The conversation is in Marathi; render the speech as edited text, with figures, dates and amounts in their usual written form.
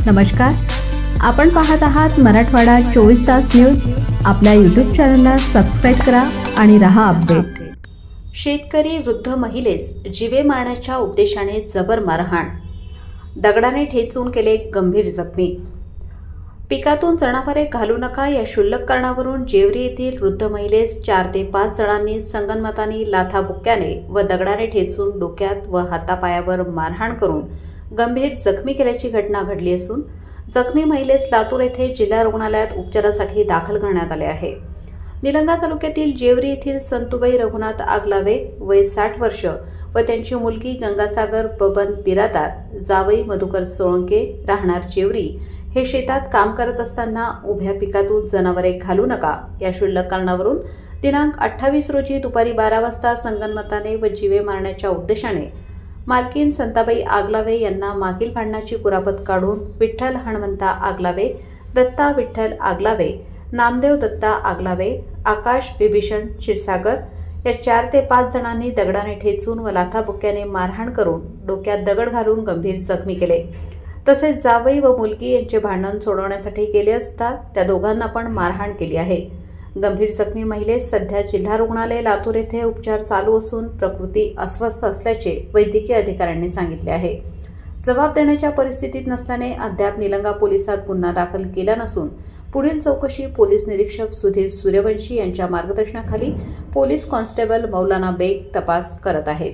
नमस्कार, आपण पाहत आहात मराठवाडा 24 तास न्यूज। आपल्या यूट्यूब चॅनलला सबस्क्राइब करा आणि रहा अपडेट। शेतकरी वृद्ध महिलेस जीवे मारण्याच्या उद्देशाने जबर मारहाण, दगडाने ठेचून केले गंभीर जखमी। पिकातून जनावरे घालू नका या क्षुल्लक कारणावरून जेवरी येथील वृद्ध महिलेस 4 ते 5 जणांनी संगनमताने लाथाबुक्क्याने व दगडाने ठेचून डोक्यात व हातापायावर मारहाण करून गंभीर जखमी केल्याची घटना घडली असून जखमी महिलेस लातूर येथे जिल्हा रुग्णालयात उपचारासाठी दाखल करण्यात आले आहे। निलंगा तालुक्यातील जेवरी येथील संतुबाई रघुनाथ आगलावे वय 60 वर्ष व त्यांची मुलगी गंगासागर बबन बिरादार, जावई मधुकर सोळंके राहणार जेवरी हे शेतात काम करत असताना उभ्या पिकातून जनावरे घालू नका या क्षुल्लक कारणावरून दिनांक 28 रोजी दुपारी 12 वाजता संगनमताने व जीवे मारण्याच्या उद्देशाने मालकीन संताबाई आगलावे यांना मागील भांडणाची कुरापत काढून विठ्ठल हणमंता आगलावे, दत्ता विठ्ठल आगलावे, नामदेव दत्ता आगलावे, आकाश बिभीषण क्षीरसागर या 4 ते 5 जणांनी दगडाने ठेचून व लाथाबुक्क्याने मारहाण करून डोक्यात दगड घालून गंभीर जखमी केले। तसेच जावई व मुलगी यांचे भांडण सोडवण्यासाठी गेले असता त्या दोघांना पण मारहाण केली आहे। गंभीर जखमी महिलेस सध्या जिल्हा रुग्णालय लातूर येथे उपचार चालू असून प्रकृती अस्वस्थ असल्याचे वैद्यकीय अधिकाऱ्यांनी सांगितले आहे। जबाब देण्याच्या परिस्थितीत नसल्याने अद्याप निलंगा पोलिसात गुन्हा दाखल केला नसून पुढील चौकशी पोलीस निरीक्षक सुधीर सूर्यवंशी यांच्या मार्गदर्शनाखाली पोलीस कॉन्स्टेबल मौलाना बेग तपास करत आहेत।